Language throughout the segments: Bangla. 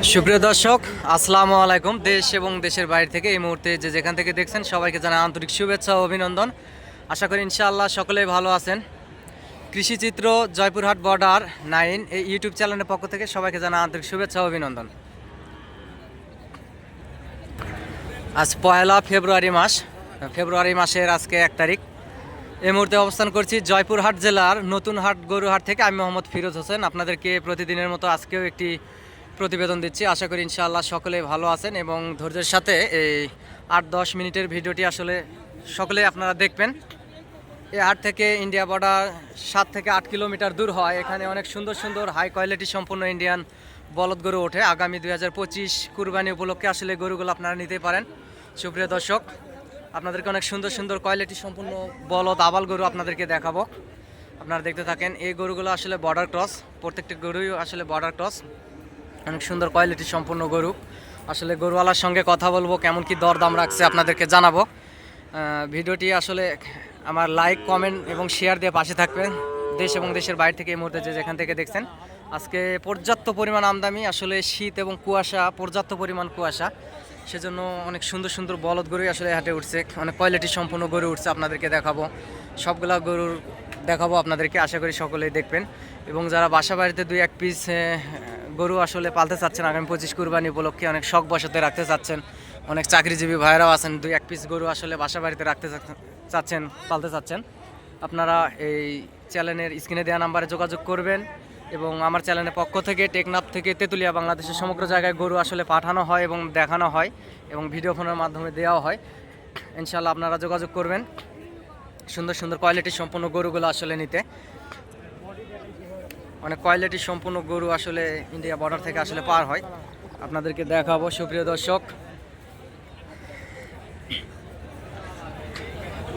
সুপ্রিয় দর্শক, আসসালামু আলাইকুম। দেশ এবং দেশের বাইরে থেকে এই মুহূর্তে যেখান থেকে দেখছেন সবাইকে জানাই আন্তরিক শুভেচ্ছা ও অভিনন্দন। আশা করি ইনশাআল্লাহ সকলেই ভালো আছেন। কৃষিচিত্র জয়পুরহাট বর্ডার 9 এই ইউটিউব চ্যানেলের পক্ষ থেকে সবাইকে জানাই আন্তরিক শুভেচ্ছা ও অভিনন্দন। আজ পয়লা ফেব্রুয়ারি মাসের আজকে 1 তারিখ। এই মুহূর্তে অবস্থান করছি জয়পুরহাট জেলার নতুন হাট গরুহাট থেকে। আমি মোহাম্মদ ফিরোজ হোসেন আপনাদেরকে প্রতিদিনের মতো আজকেও একটি প্রতিবেদন দিচ্ছি। আশা করি ইনশাআল্লাহ সকলেই ভালো আছেন এবং ধৈর্যের সাথে এই 8-10 মিনিটের ভিডিওটি আসলে সকলেই আপনারা দেখবেন। এই হাট থেকে ইন্ডিয়া বর্ডার 7 থেকে 8 কিলোমিটার দূর হয়। এখানে অনেক সুন্দর সুন্দর হাই কোয়ালিটি সম্পন্ন ইন্ডিয়ান বলদ গরু ওঠে। আগামী 2025 কুরবানি উপলক্ষে আসলে গরুগুলো আপনারা নিতে পারেন। সুপ্রিয় দর্শক, আপনাদেরকে অনেক সুন্দর সুন্দর কোয়ালিটি সম্পূর্ণ বলদ আবাল গরু আপনাদেরকে দেখাবো। আপনারা দেখতে থাকেন। এই গরুগুলো আসলে বর্ডার ক্রস, প্রত্যেকটি গরুই আসলে বর্ডার ক্রস। অনেক সুন্দর কোয়ালিটি সম্পূর্ণ গরু। আসলে গরুওয়ালার সঙ্গে কথা বলবো, কেমন কি দরদাম রাখছে আপনাদেরকে জানাবো। ভিডিওটি আসলে আমার লাইক, কমেন্ট এবং শেয়ার দিয়ে পাশে থাকবেন। দেশ এবং দেশের বাইরে থেকে এই মুহূর্তে যেখান থেকে দেখছেন, আজকে পর্যাপ্ত পরিমাণ আমদানি। আসলে শীত এবং কুয়াশা, পর্যাপ্ত পরিমাণ কুয়াশা, সেজন্য অনেক সুন্দর সুন্দর বলদ গরুই আসলে হাটে উঠছে। অনেক কোয়ালিটি সম্পূর্ণ গরু উঠছে, আপনাদেরকে দেখাবো। সবগুলা গরুর দেখাবো আপনাদেরকে, আশা করি সকলেই দেখবেন। এবং যারা বাসা বাড়িতে 2-1 পিস গরু আসলে পালতে চাচ্ছেন আগামী 25 কুরবানি উপলক্ষে, অনেক শখ বসাতে রাখতে চাচ্ছেন, অনেক চাকরিজীবী ভাইরাও আছেন, 2-1 পিস গরু আসলে বাসা বাড়িতে রাখতে চাচ্ছেন, পালতে চাচ্ছেন, আপনারা এই চ্যানেলের স্ক্রিনে দেওয়া নাম্বারে যোগাযোগ করবেন। এবং আমার চ্যানেলের পক্ষ থেকে টেকনাফ থেকে তেতুলিয়া বাংলাদেশের সমগ্র জায়গায় গরু আসলে পাঠানো হয় এবং দেখানো হয় এবং ভিডিও ফোনের মাধ্যমে দেওয়া হয়। ইনশাআল্লাহ আপনারা যোগাযোগ করবেন সুন্দর সুন্দর কোয়ালিটি সম্পূর্ণ গরুগুলো আসলে নিতে। অনেক কোয়ালিটি সম্পূর্ণ গরু আসলে ইন্ডিয়া বর্ডার থেকে আসলে পার হয়, আপনাদেরকে দেখাবো। সুপ্রিয় দর্শক,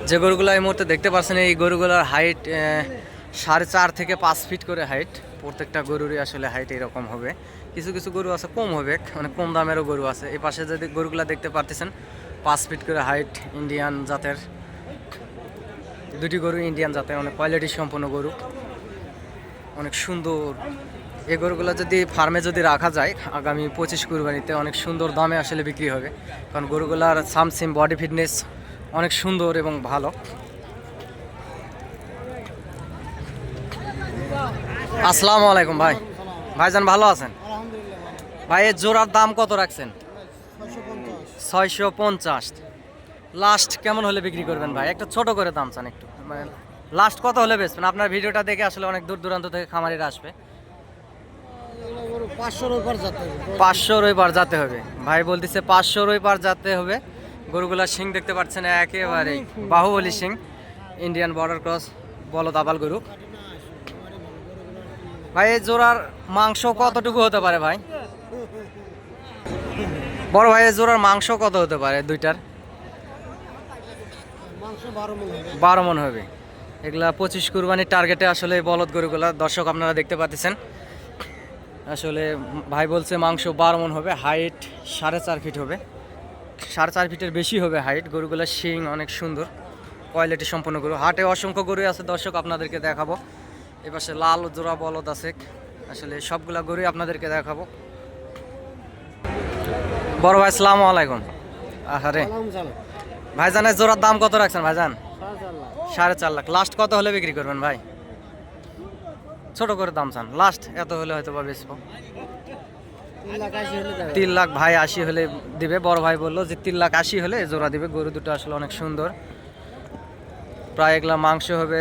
যে গরুগুলো এই মুহূর্তে দেখতে পাচ্ছেন, এই গরুগুলোর হাইট 4.5 থেকে 5 ফিট করে হাইট। প্রত্যেকটা গরুরই আসলে হাইট এরকম হবে। কিছু কিছু গরু আছে কম হবে, অনেক কম দামেরও গরু আছে। এই পাশে যদি গরুগুলো দেখতে পারতেছেন, 5 ফিট করে হাইট, ইন্ডিয়ান জাতের দুটি গরু, ইন্ডিয়ান জাতের অনেক কোয়ালিটি সম্পন্ন গরু, অনেক সুন্দর। এই গরুগুলো যদি ফার্মে যদি রাখা যায় আগামী 25 কুরবানিতে অনেক সুন্দর দামে আসলে বিক্রি হবে, কারণ গরুগুলার সামসিম বডি ফিটনেস অনেক সুন্দর এবং ভালো। আসসালামু আলাইকুম ভাই। ভাইজান ভালো আছেন? ভাই এর জোড়ার দাম কত রাখছেন? 650। লাস্ট কেমন হলে বিক্রি করবেন ভাই? একটা ছোট করে দাম চান একটু, মানে লাস্ট কত হলে বেচবেন? আপনার ভিডিওটা দেখে আসলে অনেক দূর দূরান্ত থেকে খামারিরা আসবে। 500 পার যেতে হবে ভাই বলতেছে, 500 পার যেতে হবে। গরুগুলার শিং দেখতে পাচ্ছেন, একেবারে বাহুবলী শিং, ইন্ডিয়ান বর্ডার ক্রস বলদ আবাল গরু। ভাই এই জোড়ার মাংস কতটুকু হতে পারে ভাই? বড় ভাই এই জোড়ার মাংস কত হতে পারে দুইটার? 12 মণ হবে। এগুলা 25 কুরবানির টার্গেটে আসলে বলদ গরুগুলা দর্শক আপনারা দেখতে পাচ্ছেন। আসলে ভাই বলছে মাংস 12 মণ হবে, হাইট 4.5 ফিট হবে, 4.5 ফিটের বেশি হবে হাইট। গরুগুলার শিং অনেক সুন্দর, কোয়ালিটি সম্পন্ন গরু। হাটে অসংখ্য গরু আছে দর্শক, আপনাদেরকে দেখাবো। এপাশে লাল জোড়া বলদ আছে, আসলে সবগুলা গরুই আপনাদেরকে দেখাবো। বড় ভাই আসসালামু আলাইকুম। আরে ভাইজানের জোড়ার দাম কত রাখছেন ভাইজান? 4.5 লাখ। লাস্ট কত হলে বিক্রি করবেন ভাই? ছোট করে দাম চান, লাস্ট এত হলে হয়তো বা বেচবো। 3 লাখ ভাই 80 হলে দিবে। বড় ভাই বললো যে 3 লাখ 80 হলে জোড়া দিবে। গরু দুটো আসলে অনেক সুন্দর। প্রায় এগুলা মাংস হবে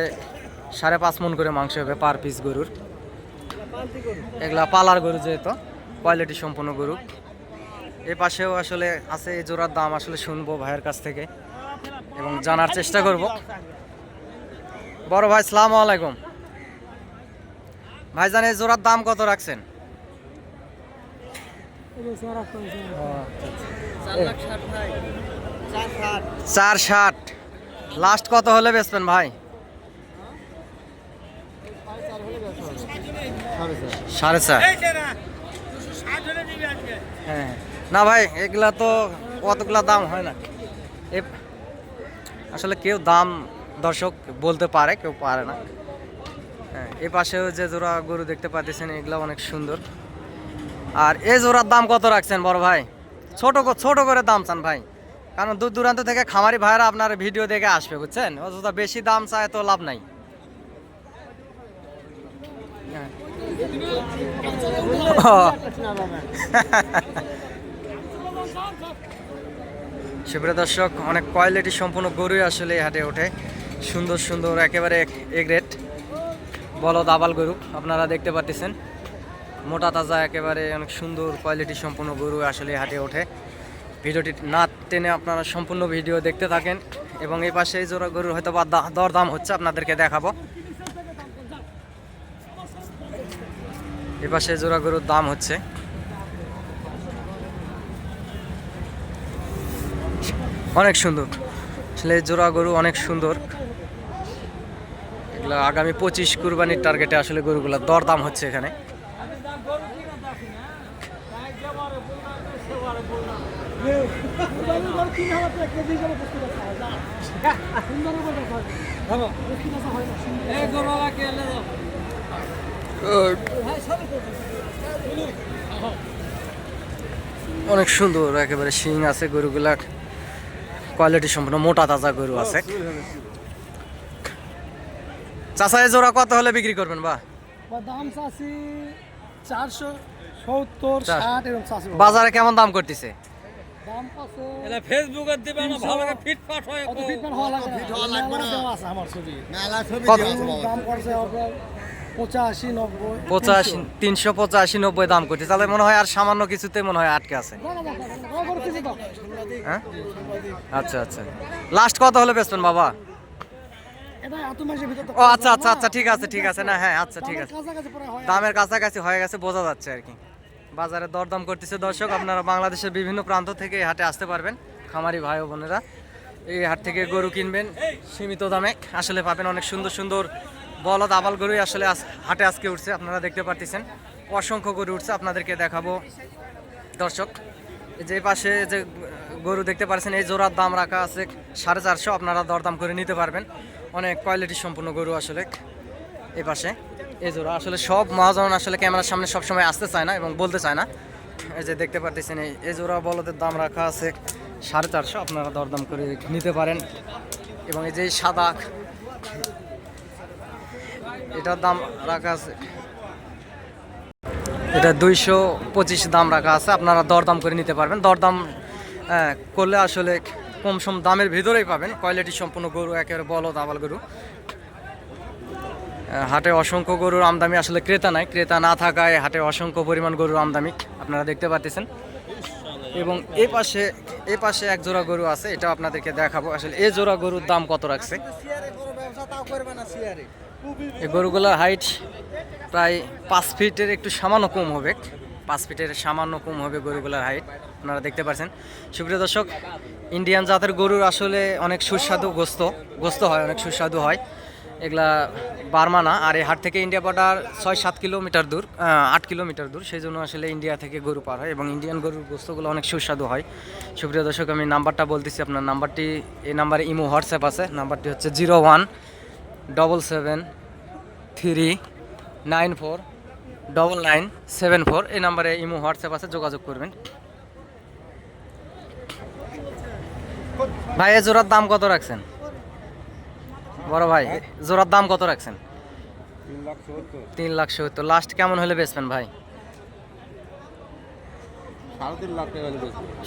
5.5 মণ করে মাংস হবে পার পিস গরুর। এগুলা পালার গরু, যেহেতু কোয়ালিটি সম্পন্ন গরু। এ পাশেও আসলে আছে, এই জোড়ার দাম আসলে শুনবো ভাইয়ের কাছ থেকে এবং জানার চেষ্টা করব। বড় ভাই আসসালামু আলাইকুম। ভাইজান এই জোড়ার দাম কত রাখছেন? 4.60। লাস্ট কত হলে বেচবেন ভাই? 4.5। হ্যাঁ না ভাই, এগুলা তো অতগুলা দাম হয় না। আসলে কেউ দাম দর্শক বলতে পারে, কেউ পারে না। হ্যাঁ, এ পাশেও যে জোড়া গরু দেখতে পাচ্ছেন, এগুলা অনেক সুন্দর। আর এই জোড়ার দাম কত রাখছেন বড় ভাই? ছোট করে দাম চান ভাই, কারণ দূর দূরান্ত থেকে খামারি ভাইরা আপনার ভিডিও দেখে আসবে, বুঝছেন? অযথা বেশি দাম চায় তো লাভ নাই। সুপ্রিয় দর্শক, অনেক কোয়ালিটি সম্পূর্ণ গরুই আসলে এই হাটে ওঠে। সুন্দর সুন্দর একেবারে এ গ্রেড বলদ আবাল গরু আপনারা দেখতে পাচ্ছেন। মোটা তাজা একেবারে অনেক সুন্দর কোয়ালিটি সম্পূর্ণ গরু আসলে এই হাটে ওঠে। ভিডিওটি না টেনে আপনারা সম্পূর্ণ ভিডিও দেখতে থাকেন। এবং এই পাশে এই জোড়া গরুর হয়তো বা দরদাম হচ্ছে, আপনাদেরকে দেখাবো। এই পাশে জোড়া গরুর দাম হচ্ছে। অনেক সুন্দর আসলে জোড়া গরু, অনেক সুন্দর। এগুলো আগামী 25 কুরবানির টার্গেটে আসলে গরুগুলোর দরদাম হচ্ছে এখানে। অনেক সুন্দর একেবারে শিং আছে গরুগুলা, কোয়ালিটি সম্পূর্ণ মোটা তাজা গরু আছে। চাচা এই জোড়া কত হলে বিক্রি করবেন? বা দাম চাচ্ছি 470, 60 এরকম চাচ্ছি। বাজারে কেমন দাম করতেছে? দাম পাচ্ছে এটা ফেসবুকে দিবে না, ভালো করে ফিটফাট হয়। কত ফিটমেন্ট হওয়া লাগবে? ফিট হওয়া লাগবে না, দেওয়া আছে আমার ছবি। মেলা ছবি কত? দেওয়া আছে বাবা। দাম করছে আপনার 85, 90, 85, 385, 90 দাম করছে। তাহলে মনে হয় আর সামান্য কিছুতে মনে হয় আটকে আছে। হ্যাঁ, আচ্ছা আচ্ছা। লাস্ট কত হলে বেচবেন বাবা? এটা এত মাসের ভিতর তো ও আচ্ছা আচ্ছা আচ্ছা, ঠিক আছে ঠিক আছে। না হ্যাঁ, আচ্ছা ঠিক আছে। কাছাকাছি পরে হয়। দামের কাছাকাছি হয়ে গেছে, বোঝা যাচ্ছে আর কি। বাজারে দরদাম করতেছে দর্শক। আপনারা বাংলাদেশের বিভিন্ন প্রান্ত থেকে এই হাটে আসতে পারবেন। খামারি ভাই ও বোনেরা এই হাট থেকে গরু কিনবেন সীমিত দামে আসলে পাবেন। অনেক সুন্দর সুন্দর বলদ আবাল গরুই আসলে হাটে আজকে উঠছে, আপনারা দেখতে পাচ্ছেন। অসংখ্য গরু উঠছে, আপনাদেরকে দেখাবো দর্শক। যে পাশে যে গরু দেখতে পাচ্ছেন, এই জোড়ার দাম রাখা আছে 450, আপনারা দরদাম করে নিতে পারবেন। অনেক কোয়ালিটি সম্পূর্ণ গরু আসলে এই পাশে। এই জোড়া আসলে সব মহাজন আসলে ক্যামেরার সামনে সবসময় আসতে চায় না এবং বলতে চায় না। এই যে দেখতে পাচ্ছেন, এই জোড়া বলদের দাম রাখা আছে 450, আপনারা দরদাম করে নিতে পারেন। এবং এই যে সাদা, এটার দাম রাখা আছে, এটা 225 দাম রাখা আছে, আপনারা দরদাম করে নিতে পারবেন। দরদাম করলে আসলে কম সম দামের ভিতরেই পাবেন। কোয়ালিটি সম্পূর্ণ গরু, একেবারে বলদ আবাল গরু। হাটে অসংখ্য গরুর আমদানি, আসলে ক্রেতা নাই। ক্রেতা না থাকায় হাটে অসংখ্য পরিমাণ গরুর আমদানি আপনারা দেখতে পাচ্ছেন। এবং এই পাশে এক জোড়া গরু আছে, এটা আপনাদেরকে দেখাবো। আসলে এই জোড়া গরুর দাম কত রাখছে? এই গরুগুলোর হাইট প্রায় 5 ফিটের একটু সামান্য কম হবে। 5 ফিটের সামান্য কম হবে গরুগুলোর হাইট, আপনারা দেখতে পাচ্ছেন। সুপ্রিয় দর্শক, ইন্ডিয়ান জাতের গরুর আসলে অনেক সুস্বাদু গোস্ত হয়, অনেক সুস্বাদু হয়। এগুলা বার্মা না। আর এই হাট থেকে ইন্ডিয়া বর্ডার 6-7 কিলোমিটার দূর, 8 কিলোমিটার দূর। সেই জন্য আসলে ইন্ডিয়া থেকে গরু পার হয় এবং ইন্ডিয়ান গরুর গোস্তগুলো অনেক সুস্বাদু হয়। সুপ্রিয় দর্শক, আমি নাম্বারটা বলতেছি, আপনার নাম্বারটি, এই নাম্বারে ইমো হোয়াটসঅ্যাপ আছে। নাম্বারটি হচ্ছে 017739499974। এই নাম্বারে ইমো হোয়াটসঅ্যাপ আছে, যোগাযোগ করবেন। ভাই এই জোড়ার দাম কত রাখছেন? বড় ভাই জোড়ার দাম কত রাখছেন? 3,70,000। লাস্ট কেমন হলে বেচবেন ভাই?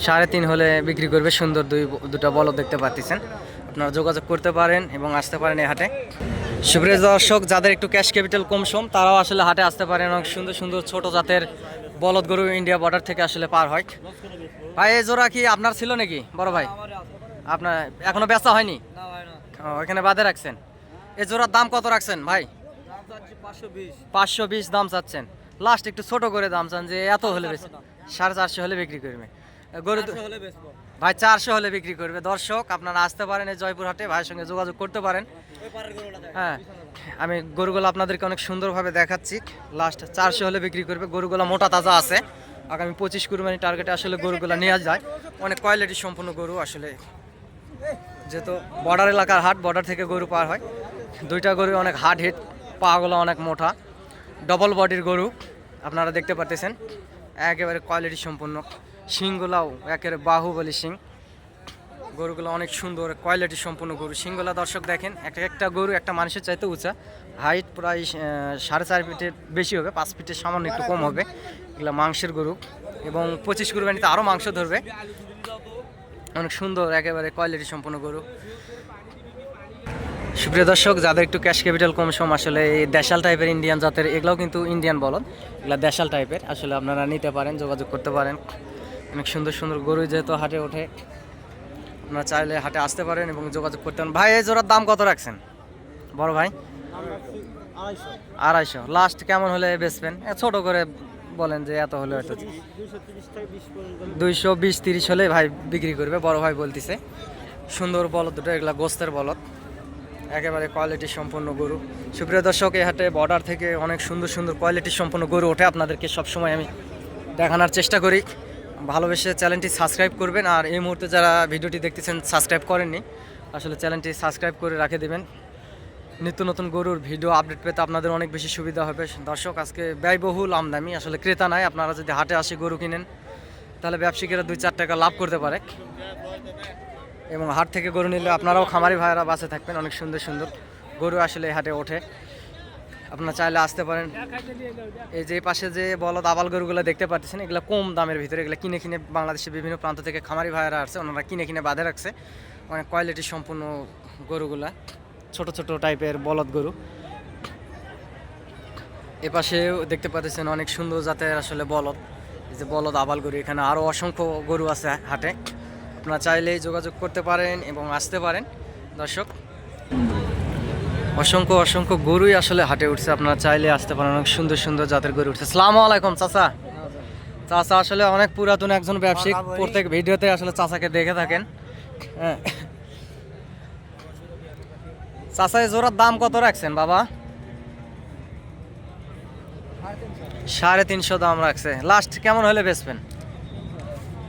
3.5 হলে বিক্রি করবে। সুন্দর দুটা বলদ দেখতে পাচ্ছেন, আপনারা যোগাযোগ করতে পারেন এবং আসতে পারেন এই হাটে। সুপ্রিয় দর্শক, যাদের একটু ক্যাশ ক্যাপিটাল কম সম, তারাও আসলে হাটে আসতে পারেন। অনেক সুন্দর সুন্দর ছোট জাতের বলদ গরু ইন্ডিয়া বর্ডার থেকে আসলে পার হয়। ভাই এই জোড়া কি আপনার ছিল নাকি বড় ভাই? আপনার এখনো বেচা হয়নি? ওইখানে বাদে রাখছেন। এই জোড়ার দাম কত রাখছেন ভাই? 520 দাম চাচ্ছেন। লাস্ট একটু ছোট করে দাম চান, যে এত হলে বেশি 450 হলে বিক্রি করবে গরু। ভাই 400 হলে বিক্রি করবে। দর্শক, আপনারা আসতে পারেন এই জয়পুর হাটে, ভাইয়ের সঙ্গে যোগাযোগ করতে পারেন। হ্যাঁ, আমি গরুগুলো আপনাদেরকে অনেক সুন্দরভাবে দেখাচ্ছি। লাস্ট 400 হলে বিক্রি করবে। গরুগুলো মোটা তাজা আছে, আগামী 25 কুরবানি টার্গেটে আসলে গরুগুলো নিয়ে যায়। অনেক কোয়ালিটি সম্পূর্ণ গরু আসলে, যেহেতু বর্ডার এলাকার হাট, বর্ডার থেকে গরু পার হয়। দুইটা গরু অনেক হার্ড হিট, পাগুলো অনেক মোটা, ডবল বডির গরু আপনারা দেখতে পাচ্ছেন। একেবারে কোয়ালিটি সম্পন্ন, শিংগুলাও একেবারে বাহুবলী শিং। গরুগুলো অনেক সুন্দর কোয়ালিটি সম্পন্ন গরু। শিংগুলা দর্শক দেখেন, একটা একটা গরু একটা মানুষের চাইতে উঁচা, হাইট প্রায় 4.5 ফিটের বেশি হবে, 5 ফিটের সামান্য একটু কম হবে। এগুলো মাংসের গরু এবং 25 কুরবানিতে আরও মাংস ধরবে। অনেক সুন্দর একেবারে কোয়ালিটি সম্পন্ন গরু। সুপ্রিয় দর্শক, যাদের একটু ক্যাশ ক্যাপিটাল কম সম আসলে এই দেশাল টাইপের ইন্ডিয়ান জাতের, এগুলোও কিন্তু ইন্ডিয়ান বলদ, এগুলো দেশাল টাইপের, আসলে আপনারা নিতে পারেন, যোগাযোগ করতে পারেন। অনেক সুন্দর সুন্দর গরু যেহেতু হাটে ওঠে, আপনারা চাইলে হাটে আসতে পারেন এবং যোগাযোগ করতে পারেন। ভাই এই জোড়ার দাম কত রাখছেন বড় ভাই? 250। লাস্ট কেমন হলে বেচবেন? ছোট করে বলেন যে এত হলে হয়তো 220-30 হলে ভাই বিক্রি করবে, বড় ভাই বলতেছে। সুন্দর বলদ দুটো, এগুলা গোস্তের বলদ, একেবারে কোয়ালিটি সম্পন্ন গরু। সুপ্রিয় দর্শক, এই হাটে বর্ডার থেকে অনেক সুন্দর সুন্দর কোয়ালিটি সম্পন্ন গরু ওঠে, আপনাদেরকে সবসময় আমি দেখানোর চেষ্টা করি। ভালোবেসে চ্যানেলটি সাবস্ক্রাইব করবেন, আর এই মুহূর্তে যারা ভিডিওটি দেখতেছেন সাবস্ক্রাইব করেননি, আসলে চ্যানেলটি সাবস্ক্রাইব করে রেখে দেবেন। নিত্য নতুন গরুর ভিডিও আপডেট পেতে আপনাদের অনেক বেশি সুবিধা হবে। দর্শক, আজকে ব্যয়বহুল আমদানি, আসলে ক্রেতা নাই। আপনারা যদি হাটে আসে গরু কিনেন তাহলে ব্যবসায়ীরা 2-4 টাকা লাভ করতে পারে, এবং হাট থেকে গরু নিলে আপনারাও খামারি ভাইয়েরা বাঁচে থাকবেন। অনেক সুন্দর সুন্দর গরু আসলে এই হাটে ওঠে, আপনারা চাইলে আসতে পারেন। এই যে পাশে যে বলদ আবাল গরুগুলো দেখতে পাচ্ছেন, এগুলো কম দামের ভিতরে, এগুলো কিনে কিনে বাংলাদেশের বিভিন্ন প্রান্ত থেকে খামারি ভাইয়েরা আসছে, ওনারা কিনে কিনে বাঁধে রাখছে। অনেক কোয়ালিটি সম্পূর্ণ গরুগুলা, ছোট ছোট টাইপের বলদ গরু। এপাশে দেখতে পাচ্ছেন অনেক সুন্দর জাতের আসলে বলদ, এই যে বলদ আবাল গরু। এখানে আরও অসংখ্য গরু আছে হাটে, আপনারা চাইলেই যোগাযোগ করতে পারেন এবং আসতে পারেন। দর্শক, অসংখ্য অসংখ্য গরুই আসলে হাটে উঠছে, আপনারা চাইলে আসতে পারেন। অনেক সুন্দর সুন্দর জাতের গরু উঠছে। আসসালামু আলাইকুম চাচা। চাচা আসলে অনেক পুরাতন একজন ব্যবসায়িক, প্রত্যেক ভিডিওতে আসলে চাচাকে দেখে থাকেন। হ্যাঁ চাচা, এই জোড়ার দাম কত রাখছেন বাবা? 350 দাম রাখছে। লাস্ট কেমন হলে বেচবেন?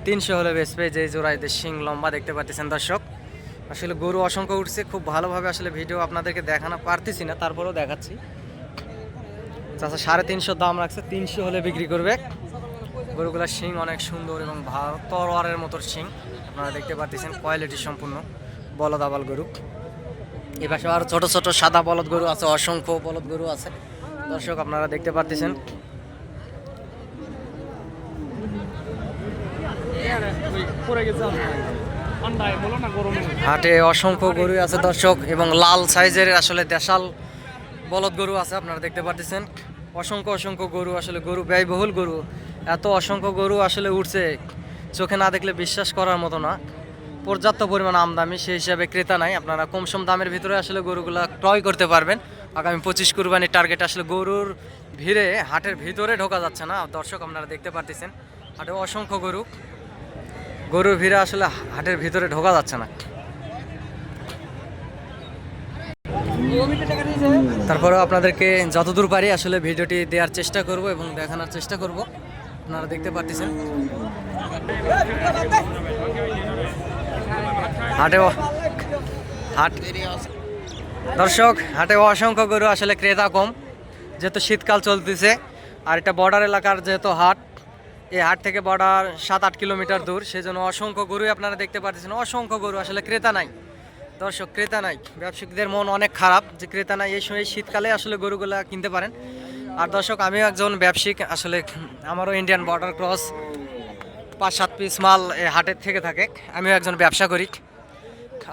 300 হলে বেচবে। যে জোড়ায় শিং লম্বা দেখতে পাচ্ছেন দর্শক, আসলে গরু অসংখ্য উঠছে, খুব ভালোভাবে আসলে ভিডিও আপনাদেরকে দেখানো পারতেছি না, তারপরেও দেখাচ্ছি। চাচা 350 দাম রাখছে, 300 হলে বিক্রি করবে। গরুগুলার শিং অনেক সুন্দর এবং তরোয়ারের মতো শিং, আপনারা দেখতে পাচ্ছেন, কোয়ালিটি সম্পূর্ণ বলদ আবাল গরু। এই পাশে আরও ছোট ছোট সাদা বলদ গরু আছে, অসংখ্য বলদ গরু আছে দর্শক, আপনারা দেখতে পাচ্ছেন। হাটে অসংখ্য গরু আছে দর্শক, এবং লাল সাইজের আসলে দেশাল বলদ গরু আছে, আপনারা দেখতে পাচ্ছেন। অসংখ্য অসংখ্য গরু, আসলে গরু ব্যয়বহুল গরু, এত অসংখ্য গরু আসলে উঠছে, চোখে না দেখলে বিশ্বাস করার মতো না। পর্যাপ্ত পরিমাণ আমদানি, সেই হিসাবে ক্রেতা নাই। আপনারা কম সম দামের ভিতরে আসলে গরুগুলা ক্রয় করতে পারবেন। আগামী 25 কুরবানির টার্গেট, আসলে গরুর ভিড়ে হাটের ভিতরে ঢোকা যাচ্ছে না দর্শক, আপনারা দেখতে পাচ্ছেন। হাটে অসংখ্য গরু, গরুর ভিড়ে আসলে হাটের ভিতরে ঢোকা যাচ্ছে না। তারপরেও আপনাদেরকে যতদূর পারি আসলে ভিডিওটি দেওয়ার চেষ্টা করব এবং দেখানোর চেষ্টা করব, আপনারা দেখতে পাচ্ছেন। দর্শক, হাটে অসংখ্য গরু, আসলে ক্রেতা কম, যেহেতু শীতকাল চলতেছে, আর এটা বর্ডার এলাকার যেহেতু হাট, এই হাট থেকে বর্ডার 7-8 কিলোমিটার দূর, সেজন্য অসংখ্য গরুই আপনারা দেখতে পাচ্ছেন। অসংখ্য গরু, আসলে ক্রেতা নাই দর্শক, ক্রেতা নাই। ব্যবসায়ীদের মন অনেক খারাপ যে ক্রেতা নাই। এই সময় শীতকালে আসলে গরুগুলা কিনতে পারেন। আর দর্শক, আমিও একজন ব্যবসায়িক, আসলে আমারও ইন্ডিয়ান বর্ডার ক্রস 5-7 পিস মাল এই হাটের থেকে থাকে, আমিও একজন ব্যবসা করি।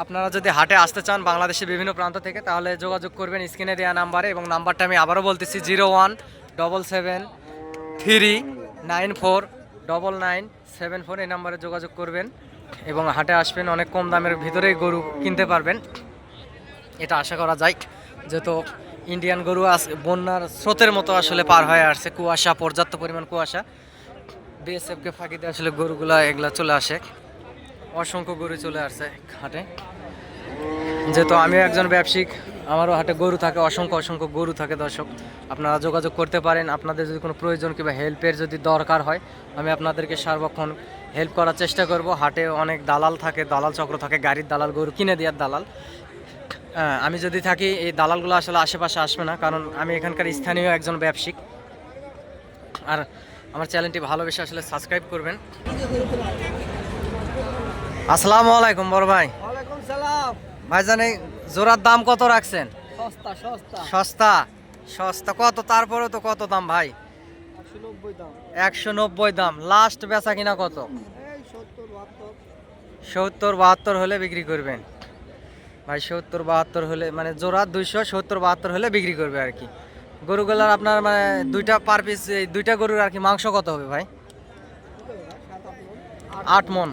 আপনারা যদি হাটে আসতে চান বাংলাদেশের বিভিন্ন প্রান্ত থেকে, তাহলে যোগাযোগ করবেন স্ক্রিনে দেওয়া নাম্বারে, এবং নাম্বারটা আমি আবারও বলতেছি 0177394997 এই নাম্বারে যোগাযোগ করবেন এবং হাটে আসবেন। অনেক কম দামের ভিতরেই গরু কিনতে পারবেন, এটা আশা করা যায়। যেহেতু ইন্ডিয়ান গরু বন্যার স্রোতের মতো আসলে পার হয়ে আসছে, কুয়াশা, পর্যাপ্ত পরিমাণ কুয়াশা, বিএসএফকে ফাঁকি দিয়ে আসলে গরুগুলা এগুলা চলে আসে। অসংখ্য গরু চলে আসছে হাটে, যেহেতু আমিও একজন ব্যবসায়িক, আমারও হাটে গরু থাকে, অসংখ্য অসংখ্য গরু থাকে দর্শক, আপনারা যোগাযোগ করতে পারেন। আপনাদের যদি কোনো প্রয়োজন কিংবা হেল্পের যদি দরকার হয়, আমি আপনাদেরকে সার্বক্ষণ হেল্প করার চেষ্টা করব। হাটে অনেক দালাল থাকে, দালাল চক্র থাকে, গাড়ির দালাল, গরু কিনে দেওয়ার দালাল। আমি যদি থাকি, এই দালালগুলো আসলে আশেপাশে আসবে না, কারণ আমি এখানকার স্থানীয় একজন ব্যবসায়িক। আর আমার চ্যানেলটি ভালোবেসে আসলে সাবস্ক্রাইব করবেন। আসসালামু আলাইকুম বড় ভাই। ওয়ালাইকুম সালাম। ভাইজান এই জোড়ার দাম কত রাখছেন? সস্তা সস্তা সস্তা সস্তা কত? তারপরে তো কত দাম ভাই? 190 দাম। 190 দাম। লাস্ট বেচা কিনা কত? এই 70 72। 70-72 হলে বিক্রি করবেন ভাই। 70-72 হলে মানে জোড়া 270-72 হলে বিক্রি করবে আর কি। গরুগুলার আপনার মানে দুইটা পার পিস, এই দুইটা গরুর আর কি মাংস কত হবে ভাই? 8 মন।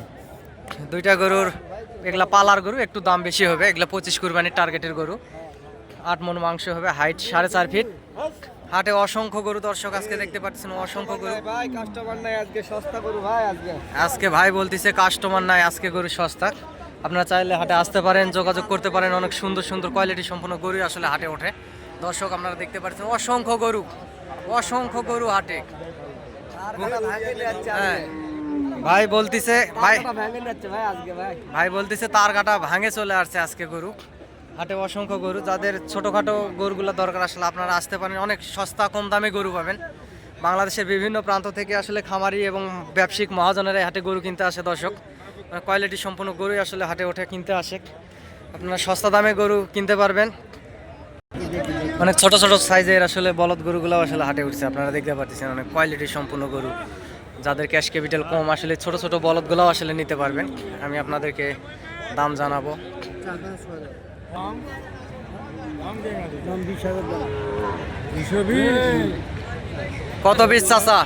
দুইটা গরুর, এগুলা পালার গরু, একটু দাম বেশি হবে। এগুলা 25 কুরবানির টার্গেটের গরু। 8 মন মাংস হবে, হাইট 4.5 ফিট। হাটে অসংখ্য গরু দর্শক আজকে দেখতে পাচ্ছেন, অসংখ্য গরু। ভাই কাস্টমার নাই আজকে, সস্তা করু ভাই আজকে। আজকে ভাই বলতিছে কাস্টমার নাই, আজকে গরু সস্তা। আপনারা চাইলে হাটে আসতে পারেন, যোগাযোগ করতে পারেন। অনেক সুন্দর সুন্দর কোয়ালিটি সম্পন্ন গরু আসলে হাটে ওঠে দর্শক। আপনারা দেখতে পাচ্ছেন অসংখ্য গরু, অসংখ্য গরু হাটে। হ্যাঁ ভাই বলতিছে, ভাই ভেঙে যাচ্ছে ভাই আজকে ভাই। ভাই বলতিছে তার কাটা ভাঙে চলে আসছে আজকে গরু হাটে। অসংখ্য গরু, যাদের ছোটোখাটো গরুগুলো দরকার আসলে আপনারা আসতে পারেন। অনেক সস্তা কম দামে গরু পাবেন। বাংলাদেশের বিভিন্ন প্রান্ত থেকে আসলে খামারি এবং ব্যবসায়িক মহাজনেরা এই হাটে গরু কিনতে আসে দর্শক। কোয়ালিটি সম্পন্ন গরুই আসলে হাটে ওঠে, কিনতে আসে। আপনারা সস্তা দামে গরু কিনতে পারবেন। অনেক ছোট ছোট সাইজের আসলে বলদ গরুগুলো আসলে হাটে উঠছে, আপনারা দেখতে পাচ্ছেন। অনেক কোয়ালিটি সম্পন্ন গরু, যাদের ক্যাশ ক্যাপিটাল কম আসলে ছোট ছোট বলদগুলো আসলে নিতে পারবেন। আমি আপনাদেরকে দাম জানাবো। কত পিস চাচা?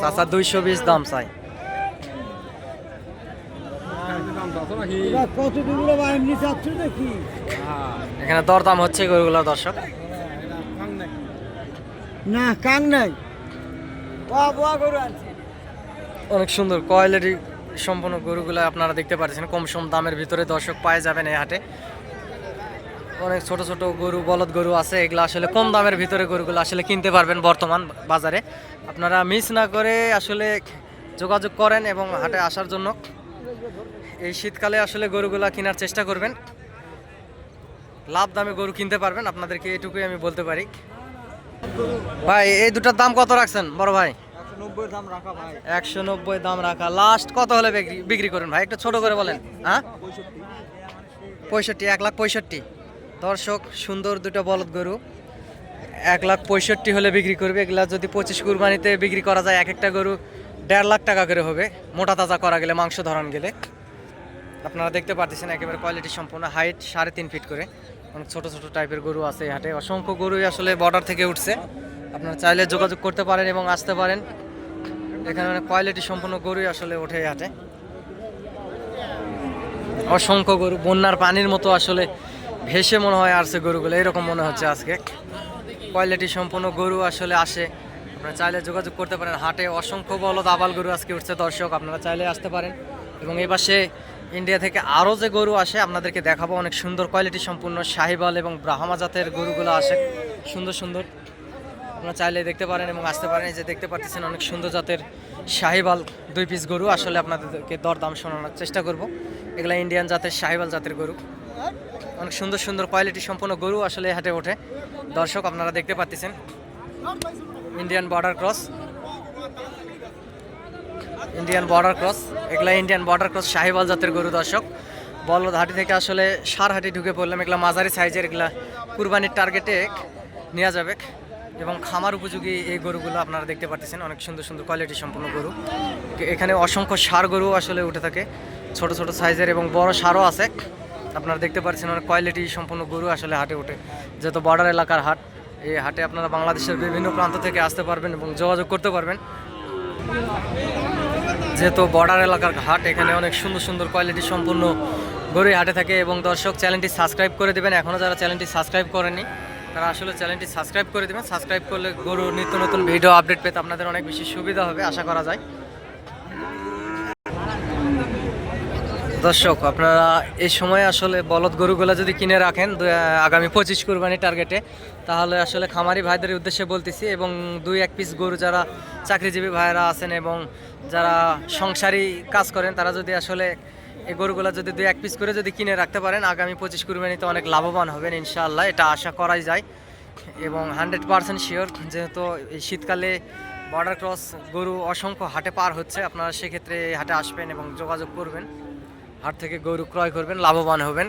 চাচা 220 দাম চাই। এখানে দরদাম হচ্ছে গরুগুলো দর্শক। না কান নাই, গরু আছে। অনেক সুন্দর কোয়ালিটি সম্পন্ন গরুগুলো আপনারা দেখতে পাচ্ছেন। কম সম দামের ভিতরে দর্শক পায়ে যাবেন এই হাটে। অনেক ছোট ছোট গরু, বলদ গরু আছে, এগুলো আসলে কম দামের ভিতরে গরুগুলো আসলে কিনতে পারবেন বর্তমান বাজারে। আপনারা মিস না করে আসলে যোগাযোগ করেন এবং হাটে আসার জন্য। এই শীতকালে আসলে গরুগুলা কেনার চেষ্টা করবেন, লাভ দামে গরু কিনতে পারবেন। আপনাদেরকে এটুকুই আমি বলতে পারি। ভাই এই দুটার দাম কত রাখছেন বড় ভাই? 190 দাম রাখা ভাই। 190 দাম রাখা। লাস্ট কত হলে বিক্রি করেন ভাই? একটু ছোট করে বলেন। হ্যাঁ 65, 1,65,000 দর্শক। সুন্দর দুটো বলদ গরু 1,65,000 হলে বিক্রি করবে। এগুলা যদি 25 কুরবানিতে বিক্রি করা যায়, এক একটা গরু 1.5 লাখ টাকা করে হবে, মোটা তাজা করা গেলে, মাংস ধরান গেলে। আপনারা দেখতে পাচ্ছেন একেবারে কোয়ালিটি সম্পূর্ণ, হাইট 3.5 ফিট করে। অনেক ছোট ছোট টাইপের গরু আছে এই হাটে। অসংখ্য গরুই আসলে বর্ডার থেকে উঠছে। আপনারা চাইলে যোগাযোগ করতে পারেন এবং আসতে পারেন। এখানে অনেক কোয়ালিটি সম্পন্ন গরুই আসলে ওঠে এই হাটে। অসংখ্য গরু বন্যার পানির মতো আসলে ভেসে মনে হয় আসছে গরুগুলো, এরকম মনে হচ্ছে আজকে। কোয়ালিটি সম্পন্ন গরু আসলে আসে। আপনারা চাইলে যোগাযোগ করতে পারেন হাটে। অসংখ্য বলদ আবাল গরু আজকে উঠছে দর্শক, আপনারা চাইলে আসতে পারেন। এবং এই পাশে ইন্ডিয়া থেকে আরও যে গরু আসে আপনাদেরকে দেখাবো। অনেক সুন্দর কোয়ালিটি সম্পূর্ণ শাহিবাল এবং ব্রাহ্মা জাতের গরুগুলো আসে, সুন্দর সুন্দর। আপনারা চাইলে দেখতে পারেন এবং আসতে পারেন। এই যে দেখতে পাচ্ছেন অনেক সুন্দর জাতের শাহিবাল 2 পিস গরু আসলে আপনাদেরকে দরদাম শোনানোর চেষ্টা করব। এগুলা ইন্ডিয়ান জাতের শাহিবাল জাতের গরু। অনেক সুন্দর সুন্দর কোয়ালিটি সম্পন্ন গরু আসলে হাটে ওঠে দর্শক, আপনারা দেখতে পাচ্ছেন। Indian border cross, Indian border cross, এগুলা ইন্ডিয়ান বর্ডার ক্রস শাহিবাল জাতের গরু দর্শক। বলদহাটি থেকে আসলে সারহাটি ঢুকে পড়লাম। এগুলা মাঝারি সাইজের, এগুলা কুরবানির টার্গেটে নেওয়া যাবে এবং খামার উপযোগী এই গরুগুলো আপনারা দেখতে পাচ্ছেন। অনেক সুন্দর সুন্দর কোয়ালিটি সম্পন্ন গরু। এখানে অসংখ্য ষাঁড় গরু আসলে উঠে থাকে, ছোট ছোট সাইজের এবং বড় ষাঁড়ও আছে। আপনারা দেখতে পাচ্ছেন অনেক কোয়ালিটি সম্পন্ন গরু আসলে হাটে ওঠে। যেহেতু বর্ডার এলাকার হাট, এই হাটে আপনারা বাংলাদেশের বিভিন্ন প্রান্ত থেকে আসতে পারবেন এবং যোগাযোগ করতে পারবেন। যেহেতু বর্ডার এলাকার হাট, এখানে অনেক সুন্দর সুন্দর কোয়ালিটি সম্পন্ন গরু হাটে থাকে। এবং দর্শক চ্যানেলটি সাবস্ক্রাইব করে দেবেন। এখনও যারা চ্যানেলটি সাবস্ক্রাইব করেনি তারা আসলে চ্যানেলটি সাবস্ক্রাইব করে দেবেন। সাবস্ক্রাইব করলে গরুর নিত্য নতুন ভিডিও আপডেট পেতে আপনাদের অনেক বেশি সুবিধা হবে আশা করা যায়। দর্শক আপনারা এই সময় আসলে বলদ গরুগুলো যদি কিনে রাখেন আগামী 25 কুরবানি টার্গেটে, তাহলে আসলে খামারি ভাইদের উদ্দেশ্যে বলতেছি। এবং 2-1 পিস গরু যারা চাকরিজীবী ভাইয়েরা আছেন এবং যারা সংসারী কাজ করেন, তারা যদি আসলে এই গরুগুলো যদি 2-1 পিস করে যদি কিনে রাখতে পারেন, আগামী 25 কুরবানিতে অনেক লাভবান হবেন ইনশাআল্লাহ, এটা আশা করাই যায়। এবং 100% শিওর, যেহেতু এই শীতকালে বর্ডার ক্রস গরু অসংখ্য হাটে পার হচ্ছে, আপনারা সেক্ষেত্রে এই হাটে আসবেন এবং যোগাযোগ করবেন, হাট থেকে গরু ক্রয় করবেন, লাভবান হবেন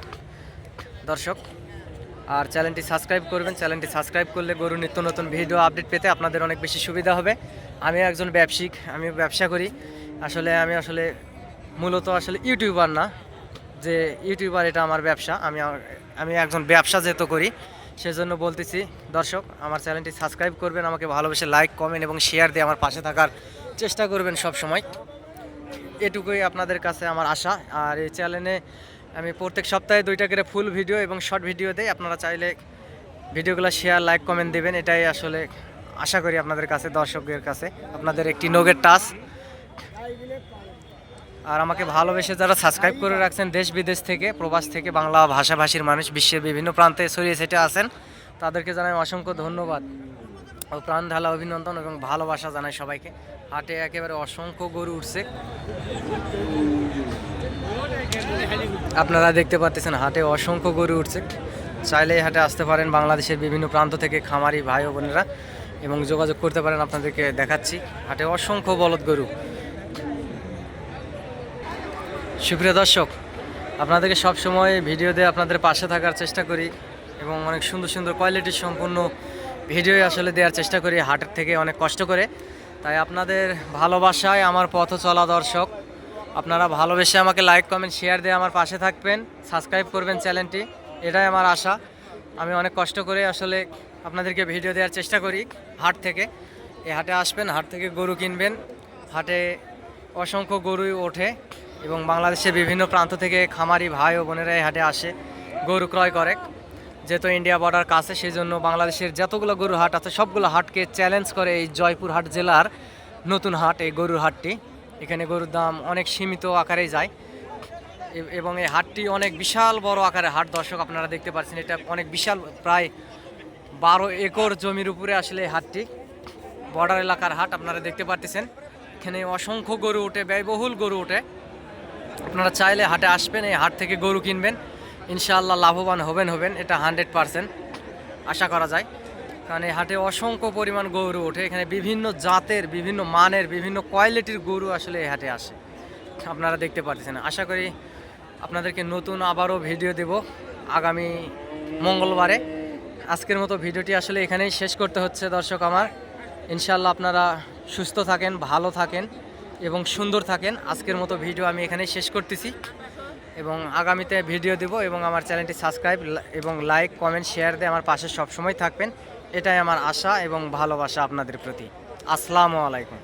দর্শক। আর চ্যানেলটি সাবস্ক্রাইব করবেন, চ্যানেলটি সাবস্ক্রাইব করলে গরু নিত্য নতুন ভিডিও আপডেট পেতে আপনাদের অনেক বেশি সুবিধা হবে। আমি একজন ব্যবসায়িক, আমি ব্যবসা করি, আমি আসলে মূলত আসলে ইউটিউবার না, যে ইউটিউবার এটা আমার ব্যবসা। আমি একজন ব্যবসা যেহেতু করি, সেজন্য বলতেছি দর্শক, আমার চ্যানেলটি সাবস্ক্রাইব করবেন, আমাকে ভালোবেসে লাইক কমেন্ট এবং শেয়ার দিয়ে আমার পাশে থাকার চেষ্টা করবেন সব সময়। এটুকুই আপনাদের কাছে আমার আশা। আর এই চ্যানেলে আমি প্রত্যেক সপ্তাহে 2টা করে ফুল ভিডিও এবং শর্ট ভিডিও দেই, আপনারা চাইলে ভিডিওগুলো শেয়ার লাইক কমেন্ট দিবেন, এটাই আসলে আশা করি আপনাদের কাছে, দর্শকদের কাছে আপনাদের একটি নগের টাচ। আর আমাকে ভালোবেসে যারা সাবস্ক্রাইব করে রাখছেন দেশ বিদেশ থেকে, প্রবাস থেকে, বাংলা ভাষাভাষীর মানুষ বিশ্বের বিভিন্ন প্রান্তে ছড়িয়ে ছিটে আছেন, তাদেরকে জানাই অসংখ্য ধন্যবাদ ও প্রাণ ঢালা অভিনন্দন এবং ভালোবাসা জানাই সবাইকে। হাটে একেবারে অসংখ্য গরু উঠছে, আপনারা দেখতে পাচ্ছেন হাটে অসংখ্য গরু উঠছে। চাইলে এই হাটে আসতে পারেন বাংলাদেশের বিভিন্ন প্রান্ত থেকে খামারি ভাই ও বোনেরা, এবং যোগাযোগ করতে পারেন, আপনাদেরকে দেখাচ্ছি হাটে অসংখ্য বলদ গরু। সুপ্রিয় দর্শক, আপনাদেরকে সব সময় ভিডিও দিয়ে আপনাদের পাশে থাকার চেষ্টা করি এবং অনেক সুন্দর সুন্দর কোয়ালিটির সম্পূর্ণ ভিডিও আসলে দেওয়ার চেষ্টা করি হাটের থেকে অনেক কষ্ট করে। তাই আপনাদের ভালোবাসায় আমার পথ চলা দর্শক, আপনারা ভালোবেসে আমাকে লাইক কমেন্ট শেয়ার দিয়ে আমার পাশে থাকবেন, সাবস্ক্রাইব করবেন চ্যানেলটি, এটাই আমার আশা। আমি অনেক কষ্ট করে আসলে আপনাদেরকে ভিডিও দেওয়ার চেষ্টা করি হাট থেকে। এই হাটে আসবেন, হাট থেকে গরু কিনবেন, হাটে অসংখ্য গরুই ওঠে এবং বাংলাদেশের বিভিন্ন প্রান্ত থেকে খামারি ভাই ও বোনেরা এই হাটে আসে গরু ক্রয় করে। যেহেতু ইন্ডিয়া বর্ডার কাছে, সেই জন্য বাংলাদেশের যতগুলো গরুর হাট আছে সবগুলো হাটকে চ্যালেঞ্জ করে এই জয়পুরহাট জেলার নতুন হাট, এই গরুর হাটটি। এখানে গরুর দাম অনেক সীমিত আকারেই যায় এবং এই হাটটি অনেক বিশাল বড় আকারের হাট দর্শক, আপনারা দেখতে পাচ্ছেন এটা অনেক বিশাল, প্রায় 12 একর জমির উপরে আসলে এই হাটটি, বর্ডার এলাকার হাট। আপনারা দেখতে পাচ্ছেন এখানে অসংখ্য গরু ওঠে, ব্যয়বহুল গরু ওঠে। আপনারা চাইলে হাটে আসবেন, এই হাট থেকে গরু কিনবেন, ইনশাআল্লাহ লাভবান হবেন, এটা 100% আশা করা যায়। কারণ এই হাটে অসংখ্য পরিমাণ গরু ওঠে, এখানে বিভিন্ন জাতের, বিভিন্ন মানের, বিভিন্ন কোয়ালিটির গরু আসলে এই হাটে আসে, আপনারা দেখতে পাচ্ছেন। আশা করি আপনাদেরকে নতুন আবারও ভিডিও দেব আগামী মঙ্গলবারে। আজকের মতো ভিডিওটি আসলে এখানেই শেষ করতে হচ্ছে দর্শক আমার। ইনশাআল্লাহ আপনারা সুস্থ থাকেন, ভালো থাকেন এবং সুন্দর থাকেন। আজকের মতো ভিডিও আমি এখানেই শেষ করতেছি এবং আগামীতে ভিডিও দেব, এবং আমার চ্যানেলটি সাবস্ক্রাইব এবং লাইক কমেন্ট শেয়ার দিয়ে আমার পাশে সবসময় থাকবেন, এটাই আমার আশা এবং ভালোবাসা আপনাদের প্রতি। আসসালামু আলাইকুম।